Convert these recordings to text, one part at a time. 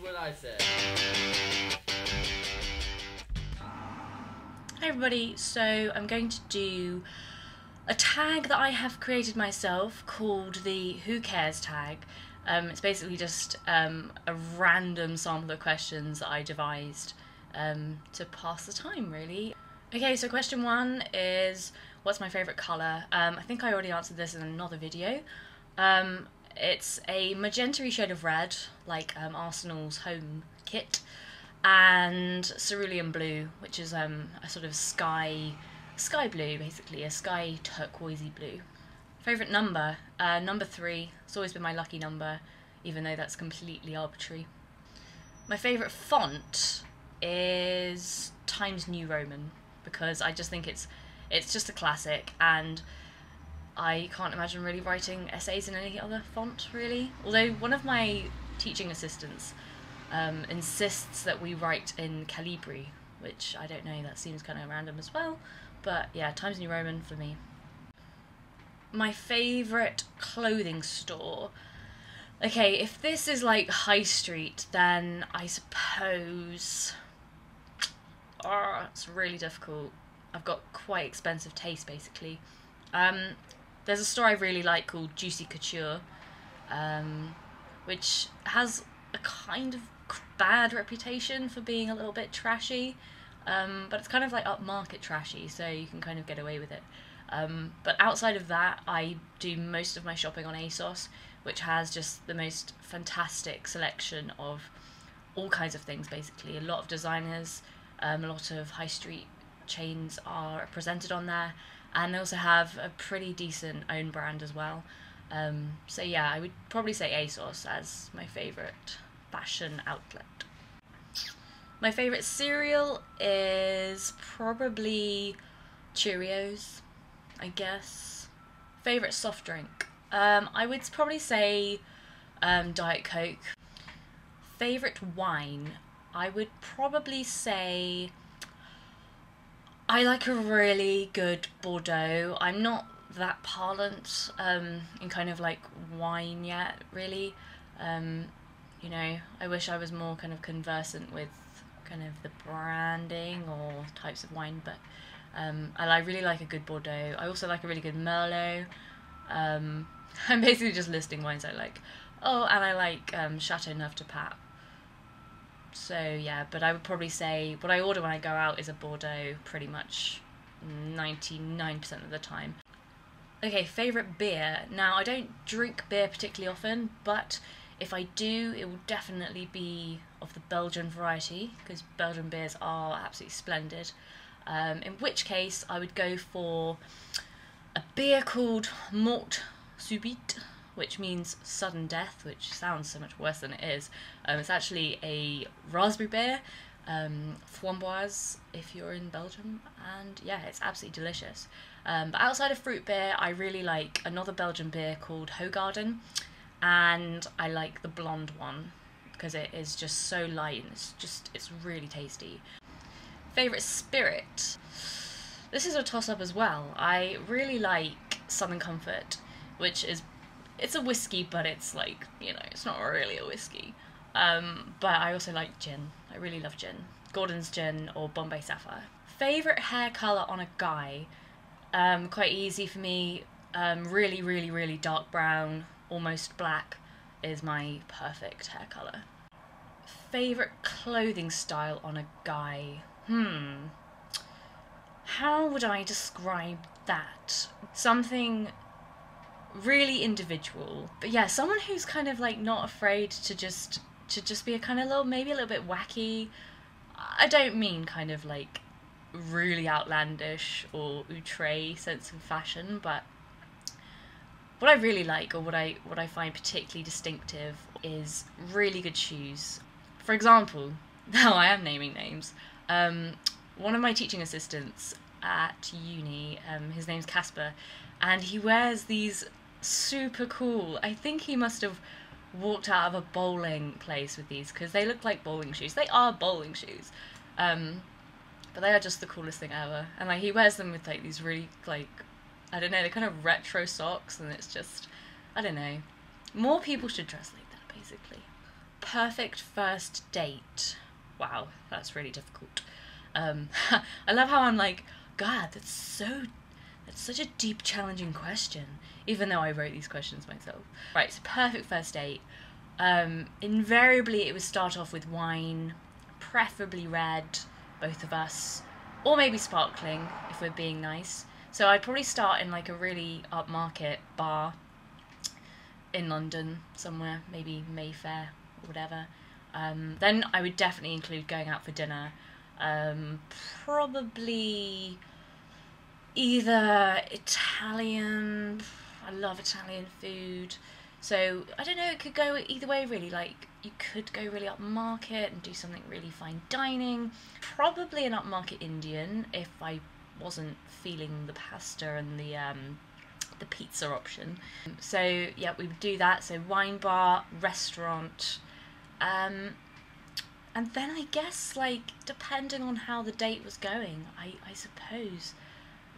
what I said. Hi everybody, so I'm going to do a tag that I have created myself called the Who Cares tag. It's basically just a random sample of questions that I devised to pass the time, really. Okay, so question one is, what's my favourite colour? I think I already answered this in another video. It's a magenta-y shade of red, like Arsenal's home kit, and cerulean blue, which is a sort of sky blue, basically, a sky turquoisey blue. Favourite number? Number 3. It's always been my lucky number, even though that's completely arbitrary. My favourite font is Times New Roman, because I just think it's just a classic, and I can't imagine really writing essays in any other font, really. Although one of my teaching assistants insists that we write in Calibri, which I don't know, that seems kind of random as well. But yeah, Times New Roman for me. My favourite clothing store. Okay, if this is like high street, then I suppose... Oh, it's really difficult. I've got quite expensive taste, basically. There's a store I really like called Juicy Couture, which has a kind of bad reputation for being a little bit trashy, but it's kind of like upmarket trashy, so you can kind of get away with it. But outside of that, I do most of my shopping on ASOS, which has just the most fantastic selection of all kinds of things, basically. A lot of designers, a lot of high street chains are presented on there, and they also have a pretty decent own brand as well. So yeah, I would probably say ASOS as my favourite fashion outlet. My favourite cereal is probably Cheerios, I guess. Favourite soft drink? I would probably say Diet Coke. Favourite wine? I would probably say I like a really good Bordeaux. I'm not that parlant in kind of like wine yet, really. You know, I wish I was more kind of conversant with kind of the branding or types of wine, but I really like a good Bordeaux. I also like a really good Merlot. I'm basically just listing wines I like. Oh, and I like Chateauneuf du Pape. So yeah, but I would probably say what I order when I go out is a Bordeaux pretty much 99% of the time. Okay, favourite beer. Now, I don't drink beer particularly often, but if I do, it will definitely be of the Belgian variety, because Belgian beers are absolutely splendid. In which case, I would go for a beer called Mort Subite, which means sudden death, which sounds so much worse than it is. It's actually a raspberry beer, framboise if you're in Belgium, and yeah, it's absolutely delicious. But outside of fruit beer, I really like another Belgian beer called Hoegaarden, and I like the blonde one because it is just so light and it's really tasty. Favourite spirit? This is a toss-up as well. I really like Southern Comfort, which is, it's a whiskey, but it's like, you know, it's not really a whiskey. But I also like gin. I really love gin. Gordon's Gin or Bombay Sapphire. Favourite hair colour on a guy? Quite easy for me. Really, really, really dark brown, almost black is my perfect hair colour. Favourite clothing style on a guy? How would I describe that? Something really individual, but yeah, someone who's kind of like not afraid to just be a kind of maybe a little bit wacky. I don't mean kind of like really outlandish or outre sense of fashion, but what I really like, or what I find particularly distinctive, is really good shoes. For example, now I am naming names, one of my teaching assistants at uni, his name's Casper, and he wears these super cool, I think he must have walked out of a bowling place with these, because they look like bowling shoes. They are bowling shoes, but they are just the coolest thing ever. And like, he wears them with like these really, like, I don't know, they're kind of retro socks, and it's just, I don't know, more people should dress like that, basically. perfect first date. Wow, that's really difficult. I love how I'm like, God, that's such a deep, challenging question, even though I wrote these questions myself. Right, so perfect first date. Invariably it would start off with wine, preferably red, both of us, or maybe sparkling if we're being nice. So I'd probably start in like a really upmarket bar in London somewhere, maybe Mayfair or whatever. Then I would definitely include going out for dinner. Probably either Italian. I love Italian food. So I don't know, it could go either way really. Like you could go really upmarket and do something really fine dining. Probably an upmarket Indian if I wasn't feeling the pasta and the pizza option. So yeah, we would do that. So wine bar, restaurant, and then I guess, like, depending on how the date was going, I suppose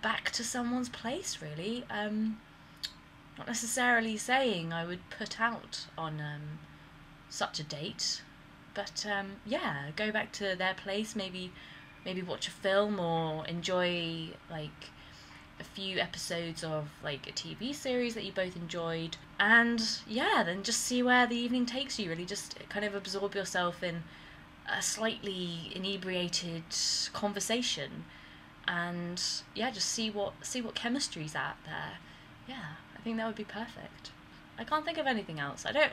back to someone's place really. Not necessarily saying I would put out on such a date, but yeah, go back to their place, maybe watch a film or enjoy like a few episodes of like a TV series that you both enjoyed, and yeah, then just see where the evening takes you really. Just kind of absorb yourself in a slightly inebriated conversation, and yeah, just see what chemistry's out there. Yeah, I think that would be perfect. I can't think of anything else. I don't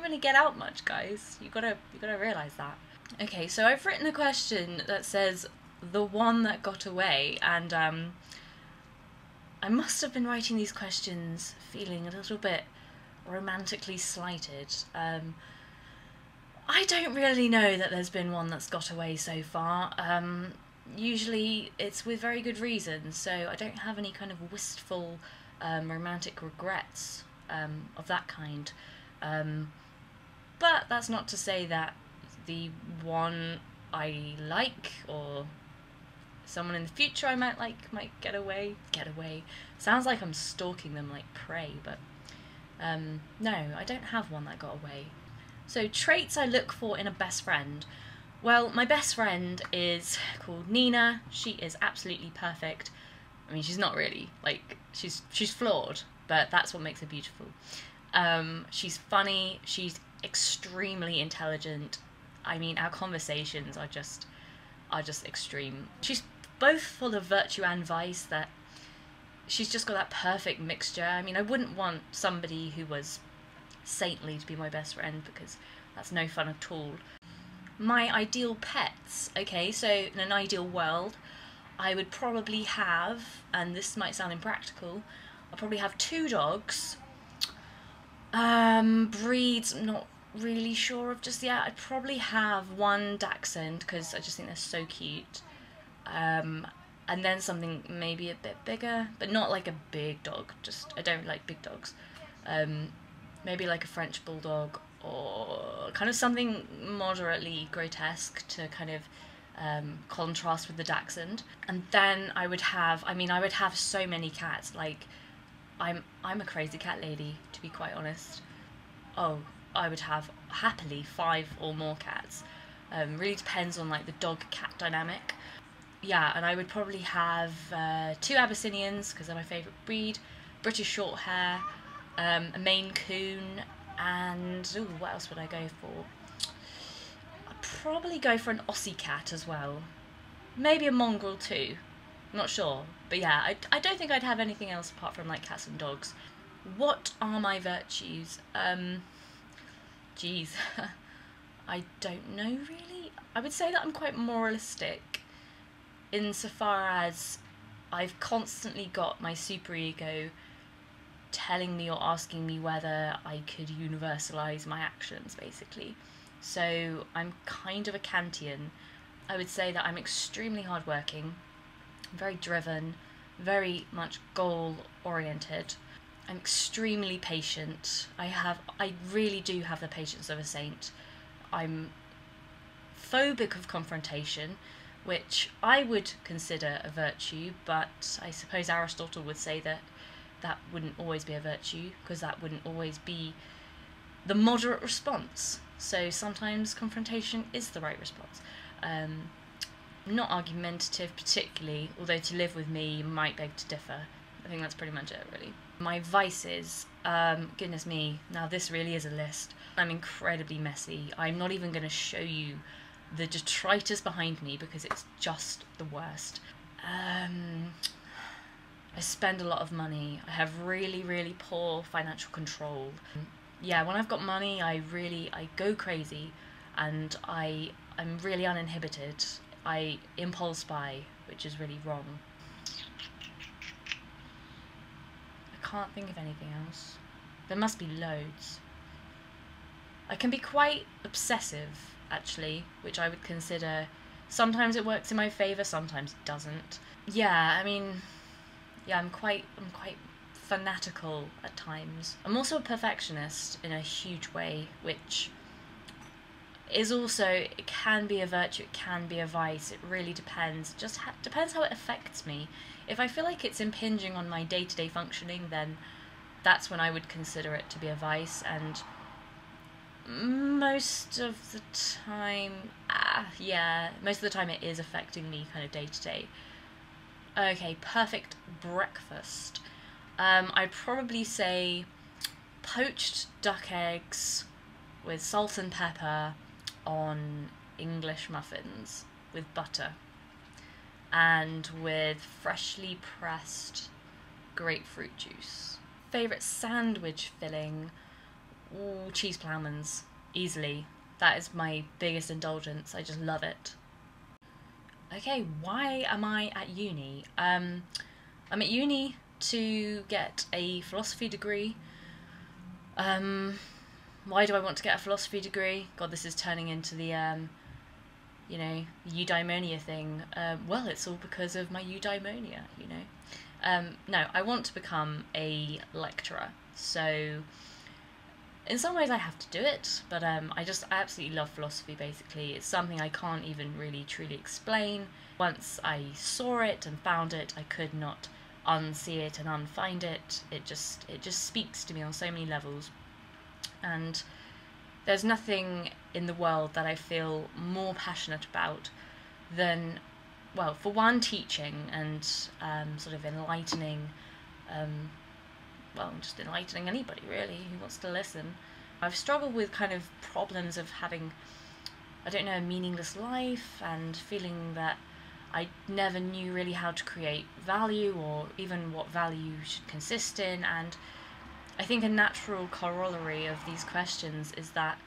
really get out much, guys. You gotta realise that. Okay, so I've written a question that says the one that got away, and I must have been writing these questions feeling a little bit romantically slighted. I don't really know that there's been one that's got away so far. Usually it's with very good reasons, so I don't have any kind of wistful romantic regrets of that kind. But that's not to say that the one I like or someone in the future I might like might get away. Sounds like I'm stalking them like prey, but no, I don't have one that got away. So traits I look for in a best friend. Well, my best friend is called Nina. She is absolutely perfect. I mean, she's not really, like, she's flawed, but that's what makes her beautiful. She's funny, she's extremely intelligent. I mean, our conversations are just extreme. She's both full of virtue and vice, that she's just got that perfect mixture. I mean, I wouldn't want somebody who was saintly to be my best friend, because that's no fun at all. My ideal pets. Okay, so in an ideal world, I would probably have, and this might sound impractical, I'll probably have 2 dogs. Breeds, I'm not really sure of just yet. I'd probably have 1 dachshund, because I just think they're so cute. And then something maybe a bit bigger, but not like a big dog, just, I don't like big dogs. Maybe like a French bulldog, or kind of something moderately grotesque to kind of contrast with the dachshund. And then I would have so many cats. Like, I'm a crazy cat lady, to be quite honest. Oh, I would have happily 5 or more cats. Really depends on like the dog-cat dynamic. Yeah, and I would probably have 2 Abyssinians, because they're my favourite breed, British short hair, a Maine Coon, and ooh, what else would I go for? I'd probably go for an Aussie cat as well. Maybe a mongrel too. Not sure. But yeah, I don't think I'd have anything else apart from like cats and dogs. What are my virtues? Geez. I don't know really. I would say that I'm quite moralistic, insofar as I've constantly got my superego telling me or asking me whether I could universalise my actions, basically. So I'm kind of a Kantian. I would say that I'm extremely hardworking, very driven, very much goal-oriented. I'm extremely patient. I really do have the patience of a saint. I'm phobic of confrontation, which I would consider a virtue, but I suppose Aristotle would say that that wouldn't always be a virtue, because that wouldn't always be the moderate response. So sometimes confrontation is the right response. Not argumentative particularly, although to live with me might beg to differ. I think that's pretty much it, really. My vices, goodness me, now this really is a list. I'm incredibly messy. I'm not even going to show you the detritus behind me because it's just the worst. I spend a lot of money. I have really, really poor financial control. Yeah, when I've got money, I go crazy, and I'm really uninhibited. I impulse buy, which is really wrong. I can't think of anything else. There must be loads. I can be quite obsessive, actually, which I would consider, sometimes it works in my favour, sometimes it doesn't. Yeah, I mean, yeah, I'm quite fanatical at times. I'm also a perfectionist in a huge way, which is also, it can be a virtue, it can be a vice, it really depends. It just depends how it affects me. If I feel like it's impinging on my day-to-day functioning, then that's when I would consider it to be a vice, and most of the time, most of the time it is affecting me kind of day-to-day. Okay, perfect breakfast. I'd probably say poached duck eggs with salt and pepper on English muffins with butter, and with freshly pressed grapefruit juice. Favourite sandwich filling? Ooh, cheese ploughmans, easily. That is my biggest indulgence. I just love it. Okay, why am I at uni? I'm at uni to get a philosophy degree. Why do I want to get a philosophy degree? God, this is turning into the, eudaimonia thing. Well, it's all because of my eudaimonia, you know. No, I want to become a lecturer, so in some ways I have to do it, but I absolutely love philosophy, basically. It's something I can't even really truly explain. Once I saw it and found it, I could not unsee it and unfind it. It just speaks to me on so many levels. And there's nothing in the world that I feel more passionate about than, well, for one, teaching and sort of enlightening, just enlightening anybody, really, who wants to listen. I've struggled with kind of problems of having, I don't know, a meaningless life, and feeling that I never knew really how to create value, or even what value should consist in. And I think a natural corollary of these questions is that,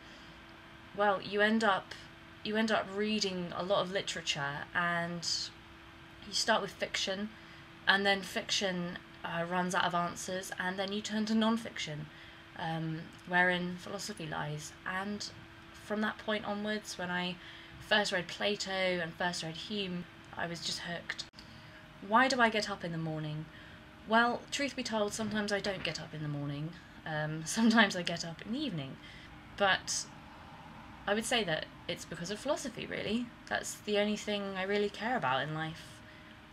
well, you end up reading a lot of literature, and you start with fiction, and then fiction runs out of answers, and then you turn to non-fiction, wherein philosophy lies. And from that point onwards, when I first read Plato and first read Hume, I was just hooked. Why do I get up in the morning? Well, truth be told, sometimes I don't get up in the morning. Sometimes I get up in the evening. But I would say that it's because of philosophy, really. That's the only thing I really care about in life.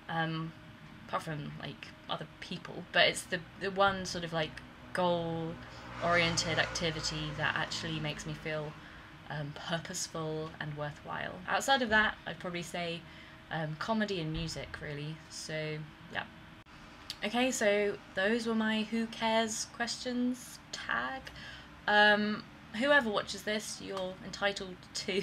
Apart from, like, other people. But it's the one sort of, like, goal-oriented activity that actually makes me feel purposeful and worthwhile. Outside of that, I'd probably say comedy and music, really. So, yeah. Okay, so those were my who cares questions tag. Whoever watches this, you're entitled to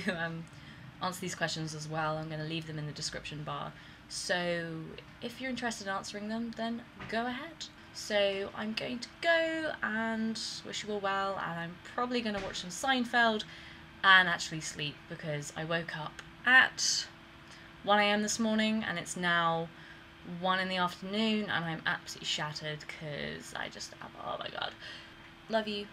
answer these questions as well. I'm going to leave them in the description bar. So if you're interested in answering them, then go ahead. So I'm going to go and wish you all well, and I'm probably going to watch some Seinfeld and actually sleep, because I woke up at 1 AM this morning and it's now 1 in the afternoon, and I'm absolutely shattered because oh my god. Love you.